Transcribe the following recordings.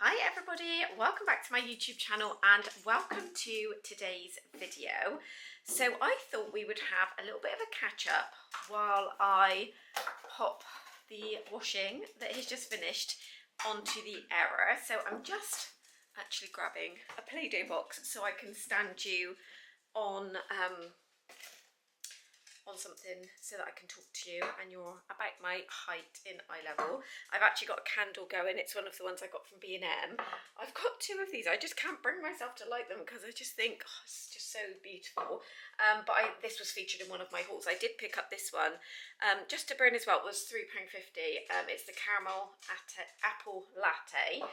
Hi everybody, welcome back to my YouTube channel and welcome to today's video. So I thought we would have a little bit of a catch up while I pop the washing that has just finished onto the air. So I'm just actually grabbing a Play-Doh box so I can stand you on something so that I can talk to you and you're about my height in eye level. I've actually got a candle going. It's one of the ones I got from B&M. I've got two of these. I just can't bring myself to light them because I just think, oh, it's just so beautiful. But this was featured in one of my hauls. I did pick up this one just to burn as well. It was £3.50. It's the caramel apple latte.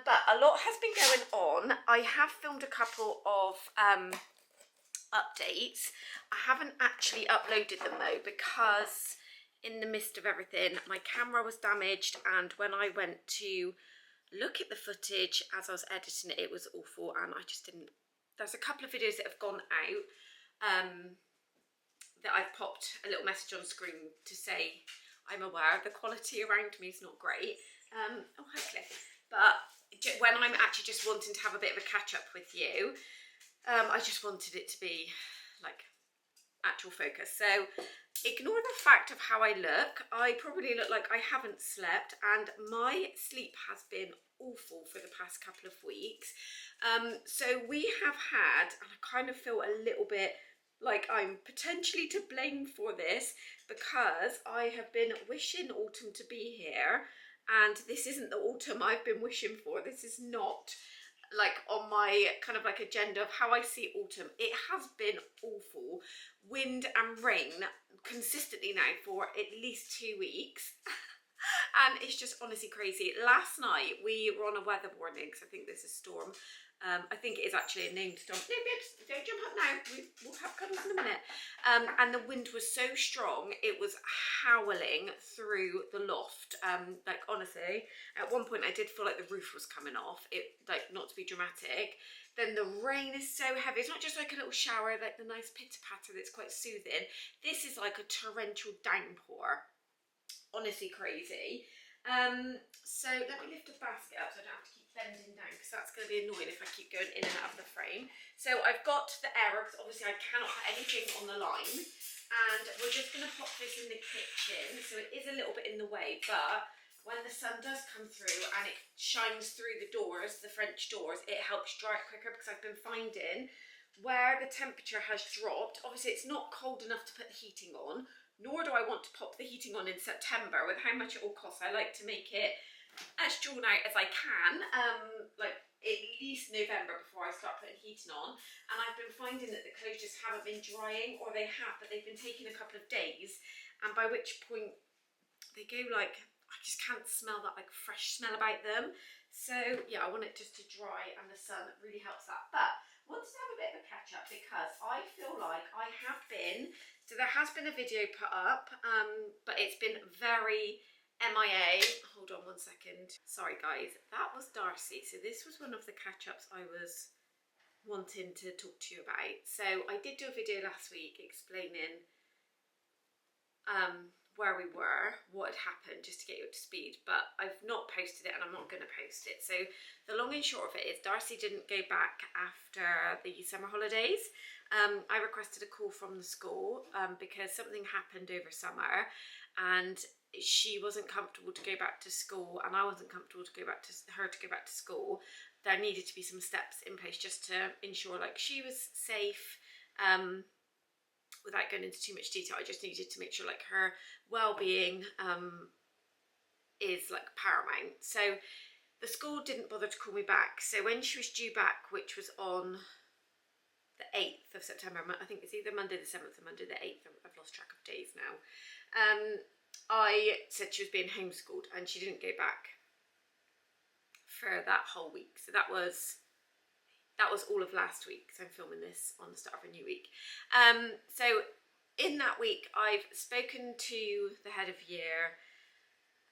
But a lot has been going on. I have filmed a couple of updates. I haven't actually uploaded them though because in the midst of everything my camera was damaged, and when I went to look at the footage as I was editing it, it was awful and I just didn't. There's a couple of videos that have gone out that I've popped a little message on screen to say I'm aware the quality around me is not great. Oh hi Cliff. But when I'm actually just wanting to have a bit of a catch up with you, I just wanted it to be like actual focus. So ignore the fact of how I look. I probably look like I haven't slept, and my sleep has been awful for the past couple of weeks. So we have had, and I kind of feel a little bit like I'm potentially to blame for this because I have been wishing autumn to be here, and this isn't the autumn I've been wishing for. This is not like on my kind of like agenda of how I see autumn. It has been awful, wind and rain consistently now for at least 2 weeks. And it's just honestly crazy. Last night we were on a weather warning because I think there's a storm. I think it is actually a named storm. No, babes, don't jump up now. We'll have cuddles in a minute. And the wind was so strong, it was howling through the loft. Like honestly, at one point I did feel like the roof was coming off. It, like, not to be dramatic. Then the rain is so heavy. It's not just like a little shower, like the nice pitter patter that's quite soothing. This is like a torrential downpour. Honestly crazy. So let me lift a basket up so I don't have to keep bending down because that's going to be annoying if I keep going in and out of the frame. So I've got the air because obviously I cannot put anything on the line, and we're just going to pop this in the kitchen, so it is a little bit in the way, but when the sun does come through and it shines through the doors, the French doors, it helps dry it quicker because I've been finding where the temperature has dropped. Obviously it's not cold enough to put the heating on, nor do I want to pop the heating on in September with how much it will cost. I like to make it as drawn out as I can, like at least November before I start putting heating on. And I've been finding that the clothes just haven't been drying, or they have, but they've been taking a couple of days, and by which point they go like, I just can't smell that like fresh smell about them. So yeah, I want it just to dry, and the sun really helps that. But I wanted to have a bit of a catch up because I feel like I have been, so there has been a video put up, but it's been very MIA. Hold on one second. Sorry guys, that was Darcy. So this was one of the catch-ups I was wanting to talk to you about. So I did do a video last week explaining where we were, what had happened, just to get you up to speed, but I've not posted it and I'm not going to post it. So the long and short of it is Darcy didn't go back after the summer holidays. I requested a call from the school because something happened over summer and she wasn't comfortable to go back to school, and I wasn't comfortable to go back to her to go back to school. There needed to be some steps in place just to ensure like she was safe. Without going into too much detail, I just needed to make sure like her well-being is like paramount. So the school didn't bother to call me back. So when she was due back, which was on the 8th of September, I think it's either Monday the 7th or Monday the 8th, I've lost track of days now, I said she was being homeschooled and she didn't go back for that whole week. So that was all of last week, because I'm filming this on the start of a new week. So in that week I've spoken to the head of year,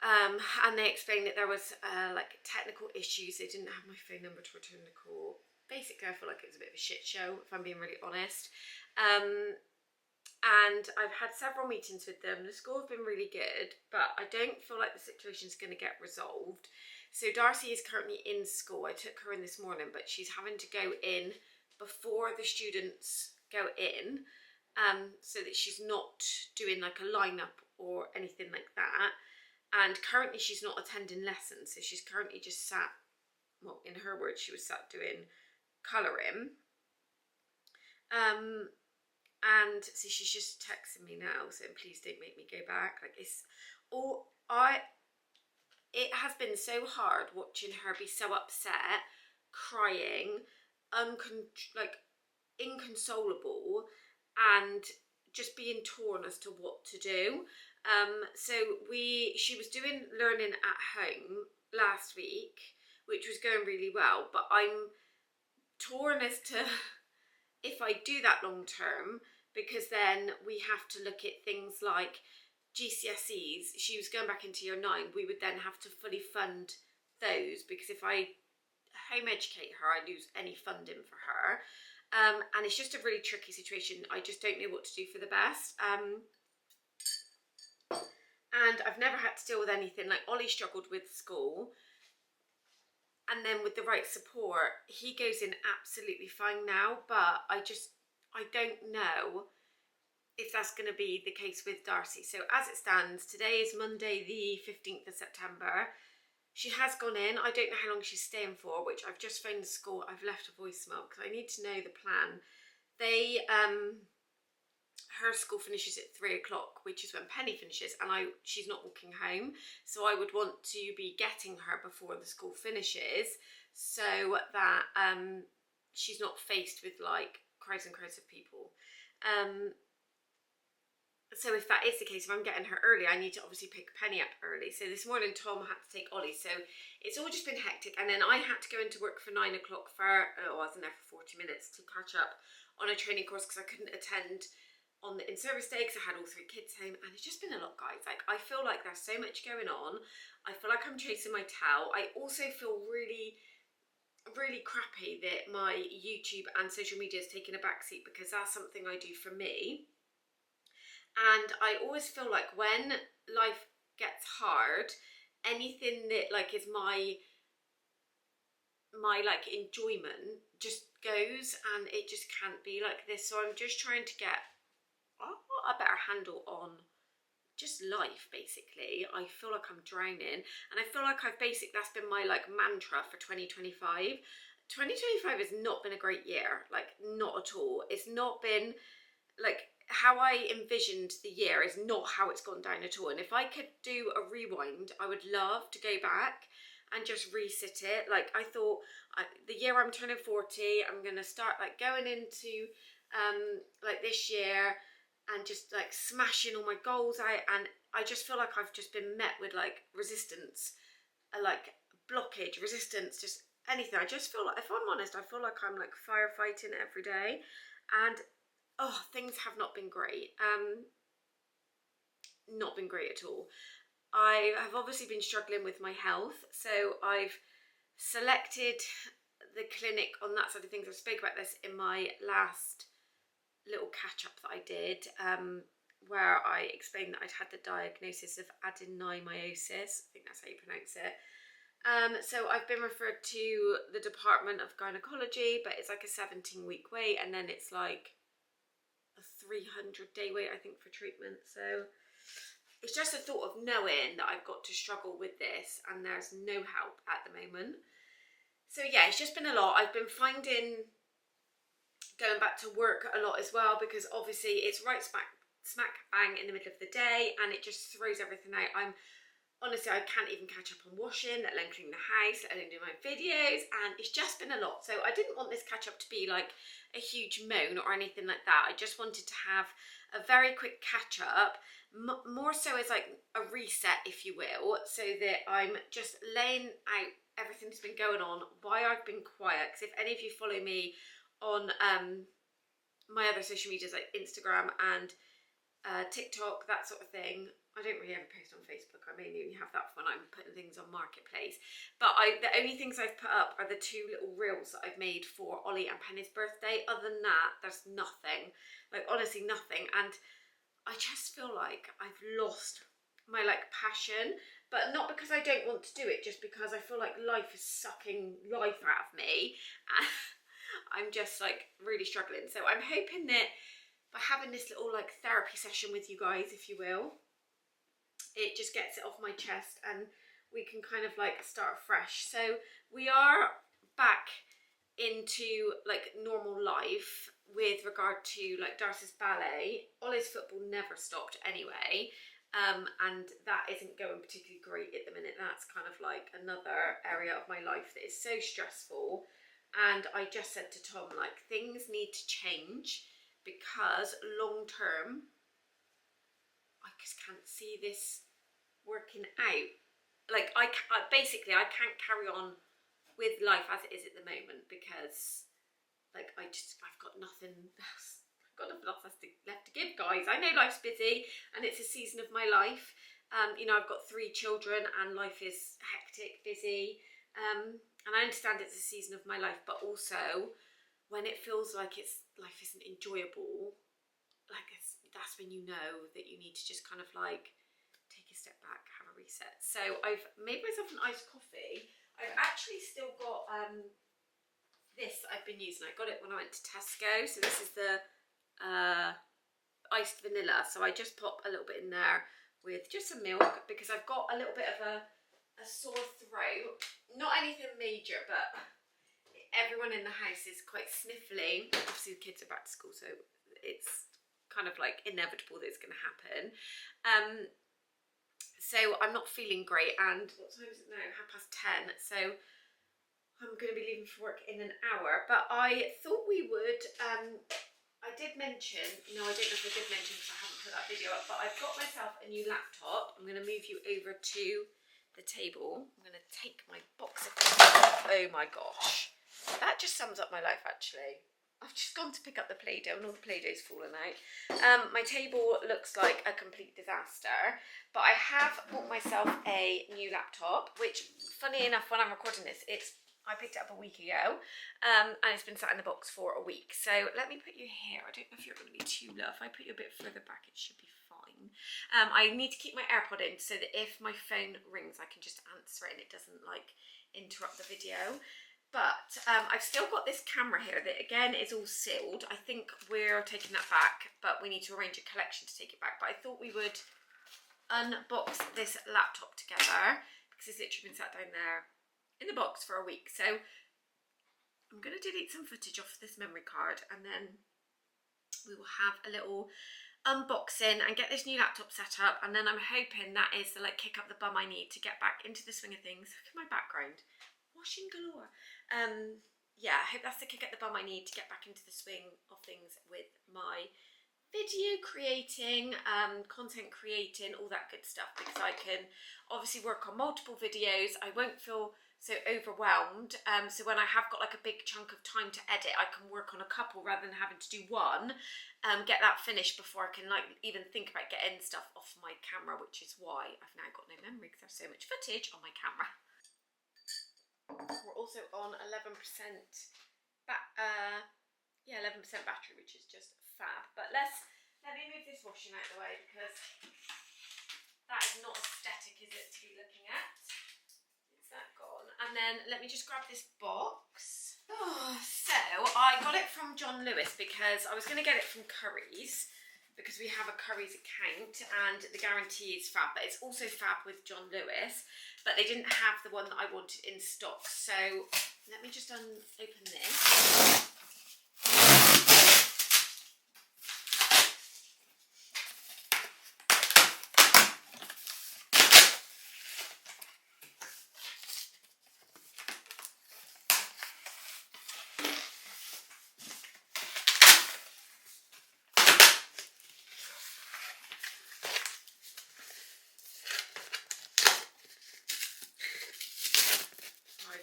and they explained that there was like technical issues. They didn't have my phone number to return the call. Basically I feel like it was a bit of a shit show, if I'm being really honest. And I've had several meetings with them. The school have been really good, but I don't feel like the situation is going to get resolved. So Darcy is currently in school. I took her in this morning, but she's having to go in before the students go in, so that she's not doing like a lineup or anything like that. And currently she's not attending lessons, so she's currently just sat, well, in her words, she was sat doing colouring. And so she's just texting me now saying, please don't make me go back. Like, it has been so hard watching her be so upset, crying, inconsolable, and just being torn as to what to do. So she was doing learning at home last week, which was going really well, but I'm torn as to if I do that long term, because then we have to look at things like GCSEs. She was going back into year 9. We would then have to fully fund those, because if I home educate her, I lose any funding for her. And it's just a really tricky situation. I just don't know what to do for the best. And I've never had to deal with anything. Like, Ollie struggled with school, and then with the right support, he goes in absolutely fine now. But I don't know if that's going to be the case with Darcy. So as it stands, today is Monday the 15th of September. She has gone in. I don't know how long she's staying for, which I've just phoned the school. I've left a voicemail because I need to know the plan. Her school finishes at 3 o'clock, which is when Penny finishes, and she's not walking home. So I would want to be getting her before the school finishes, so that she's not faced with like crowds and crowds of people. So if that is the case, if I'm getting her early, I need to obviously pick Penny up early. So this morning Tom had to take Ollie, so it's all just been hectic. And then I had to go into work for 9 o'clock I wasn't there for 40 minutes to catch up on a training course, because I couldn't attend on the in-service day because I had all 3 kids home. And it's just been a lot, guys. Like, I feel like there's so much going on. I feel like I'm chasing my tail. I also feel really crappy that my YouTube and social media is taking a backseat, because that's something I do for me. And I always feel like when life gets hard, anything that like is my like enjoyment just goes, and it just can't be like this. So I'm just trying to get a better handle on just life, basically. I feel like I'm drowning, and I feel like that's been my like mantra for 2025. 2025 has not been a great year, like not at all. It's not been like how I envisioned the year is not how it's gone down at all. And if I could do a rewind, I would love to go back and just resit it. Like, I thought the year I'm turning 40, I'm gonna start like going into like this year and just like smashing all my goals out, and I just feel like I've just been met with like resistance, like blockage, resistance, just anything. I just feel like, if I'm honest, I feel like I'm like firefighting every day, and things have not been great. Not been great at all. I have obviously been struggling with my health, so I've selected the clinic on that side of things. I spoke about this in my last little catch-up that I did, where I explained that I'd had the diagnosis of adenomyosis. I think that's how you pronounce it. So I've been referred to the Department of Gynecology, but it's like a 17-week wait, and then it's like a 300-day wait, I think, for treatment. So it's just a thought of knowing that I've got to struggle with this, and there's no help at the moment. So yeah, it's just been a lot. I've been finding going back to work a lot as well, because obviously it's right smack bang in the middle of the day, and it just throws everything out. Honestly, I can't even catch up on washing, let alone cleaning the house, let alone do my videos, and it's just been a lot. So I didn't want this catch up to be like a huge moan or anything like that. I just wanted to have a very quick catch up, more so as like a reset, if you will, so that I'm just laying out everything that's been going on, why I've been quiet. Because if any of you follow me on my other social medias like Instagram and TikTok, that sort of thing, I don't really ever post on Facebook. I mainly only have that when I'm putting things on Marketplace. But the only things I've put up are the 2 little reels that I've made for Ollie and Penny's birthday. Other than that, there's nothing. Like, honestly, nothing. And I just feel like I've lost my like passion but not because I don't want to do it, just because I feel like life is sucking life out of me. And I'm just like really struggling. So I'm hoping that by having this little like therapy session with you guys, if you will, it just gets it off my chest and we can kind of like start fresh. So we are back into like normal life with regard to like Darcy's ballet. Ollie's football never stopped anyway. And that isn't going particularly great at the minute. That's kind of like another area of my life that is so stressful. And I just said to Tom, like, things need to change because long term, I just can't see this working out. Like, I basically, I can't carry on with life as it is at the moment because, like, I've got nothing else. Got nothing else left to give, guys. I know life's busy and it's a season of my life. You know, I've got 3 children and life is hectic, busy. And I understand it's a season of my life, but also when it feels like life isn't enjoyable, like that's when you know that you need to just kind of like take a step back, have a reset. So I've made myself an iced coffee. I've actually still got this I've been using. I got it when I went to Tesco. So this is the iced vanilla, so I just pop a little bit in there with just some milk because I've got a little bit of a sore throat. Not anything major, but everyone in the house is quite sniffly. Obviously the kids are back to school, so it's kind of like inevitable that it's going to happen. So I'm not feeling great, and what time is it now? 10:30. So I'm going to be leaving for work in an hour, but I thought we would I did mention, no, I don't know if I did mention because I haven't put that video up, but I've got myself a new laptop. I'm going to move you over to the table. I'm going to take my box of, oh my gosh, that just sums up my life actually. I've just gone to pick up the Play-Doh and all the Play-Doh's fallen out. My table looks like a complete disaster, but I have bought myself a new laptop, which funny enough, when I'm recording this, I picked it up a week ago, and it's been sat in the box for a week. So let me put you here. I don't know if you're going to be too low. If I put you a bit further back, it should be fine. I need to keep my AirPod in so that if my phone rings, I can just answer it and it doesn't like interrupt the video. But I've still got this camera here that again is all sealed. I think we're taking that back, but we need to arrange a collection to take it back. But I thought we would unbox this laptop together because it's literally been sat down there in the box for a week. So I'm going to delete some footage off this memory card and then we will have a little unboxing and get this new laptop set up, and then I'm hoping that is the like kick up the bum I need to get back into the swing of things. Look at my background, washing galore. Yeah, I hope that's the kick up the bum I need to get back into the swing of things with my video creating, content creating, all that good stuff, because I can obviously work on multiple videos. I won't feel so overwhelmed. So when I have got like a big chunk of time to edit, I can work on a couple rather than having to do one, get that finished before I can like even think about getting stuff off my camera, which is why I've now got no memory because there's so much footage on my camera. We're also on 11% 11% battery, which is just fab. But let me move this washing out the way because that is not aesthetic, is it, to be looking at? Is that gone? And then let me just grab this box. Oh, so I got it from John Lewis because I was going to get it from Currys because we have a Currys account and the guarantee is fab, but it's also fab with John Lewis, but they didn't have the one that I wanted in stock. So let me just open this.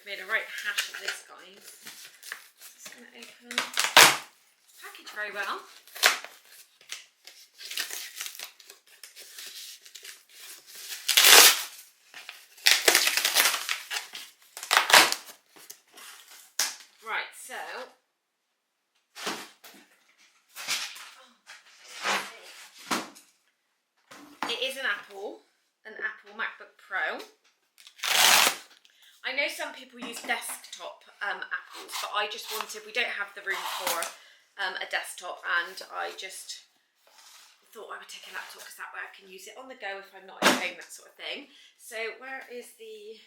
Made a right hash of this, guys. Just going to open the package very well. Right, so it is an Apple MacBook Pro. some people use desktop apples, but I just wanted, we don't have the room for a desktop, and I just thought I would take a laptop because that way I can use it on the go if I'm not at home, that sort of thing. So where is the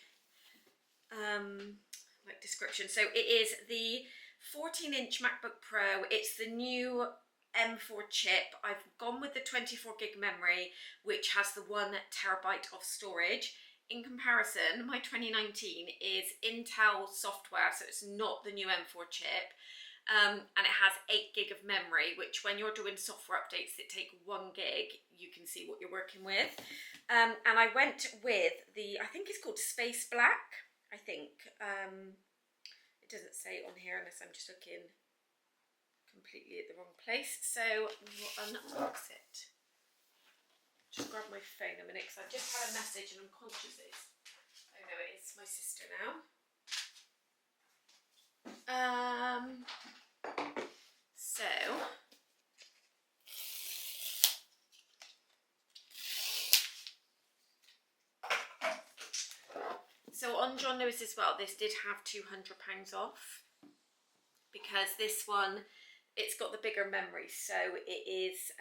like description? So it is the 14-inch MacBook Pro. It's the new M4 chip. I've gone with the 24 gig memory, which has the 1 terabyte of storage. In comparison, my 2019 is Intel software, so it's not the new M4 chip. And it has 8 gig of memory, which when you're doing software updates that take 1 gig, you can see what you're working with. And I went with the, I think it's called Space Black, I think. It doesn't say on here unless I'm just looking completely at the wrong place. So we'll unbox it. Just grab my phone a minute because I just had a message and I'm conscious it's, oh no, it is my sister now. So on John Lewis as well, this did have £200 off, because this one, it's got the bigger memory, so it is,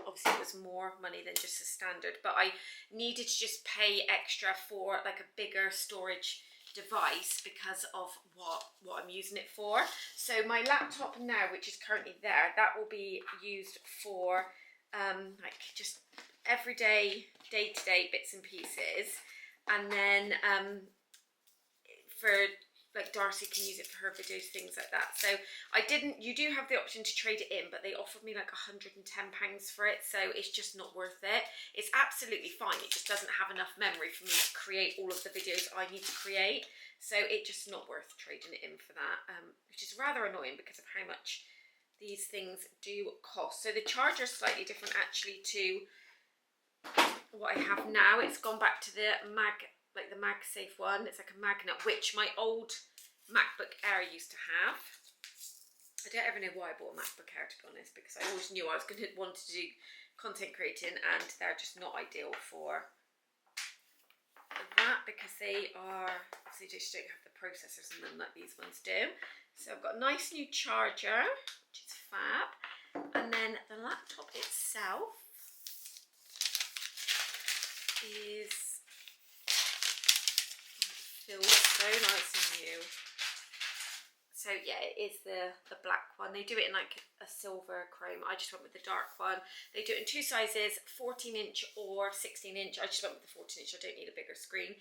obviously it was more money than just a standard, but I needed to just pay extra for like a bigger storage device because of what I'm using it for. So my laptop now, which is currently there, that will be used for like just everyday, day-to-day bits and pieces, and then for like Darcy can use it for her videos, things like that. So you do have the option to trade it in, but they offered me like £110 for it, so it's just not worth it. It's absolutely fine, it just doesn't have enough memory for me to create all of the videos I need to create, so it's just not worth trading it in for that, which is rather annoying because of how much these things do cost. So the charger is slightly different actually to what I have now. It's gone back to the MagSafe one. It's like a magnet, which my old MacBook Air used to have. I don't ever know why I bought a MacBook Air, to be honest, because I always knew I was going to want to do content creating, and they're just not ideal for that because they just don't have the processors in them like these ones do. So I've got a nice new charger, which is fab, and then the laptop itself feels so nice and new. So yeah, it is the black one. They do it in like a silver chrome. I just went with the dark one. They do it in 2 sizes, 14-inch or 16-inch. I just went with the 14-inch. I don't need a bigger screen.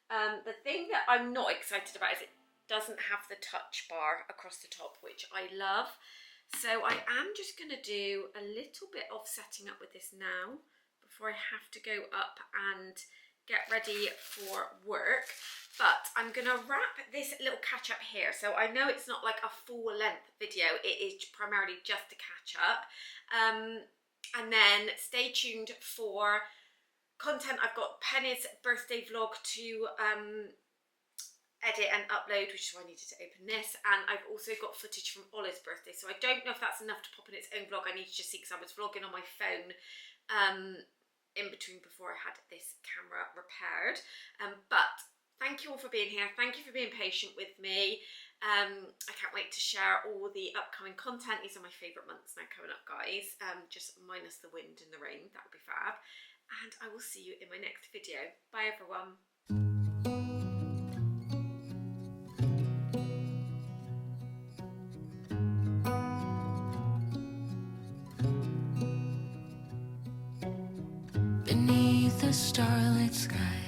The thing that I'm not excited about is it doesn't have the touch bar across the top, which I love. So I am just going to do a little bit of setting up with this now before I have to go up and get ready for work. But I'm going to wrap this little catch up here. So I know it's not like a full length video, it is primarily just a catch up. And then stay tuned for content. I've got Penny's birthday vlog to edit and upload, which is why I needed to open this. And I've also got footage from Ola's birthday. So I don't know if that's enough to pop in its own vlog. I need to just see, because I was vlogging on my phone in between before I had this camera repaired. But thank you all for being here. Thank you for being patient with me. I can't wait to share all the upcoming content. These are my favourite months now coming up, guys. Just minus the wind and the rain. That would be fab. And I will see you in my next video. Bye, everyone. Beneath the starlit sky,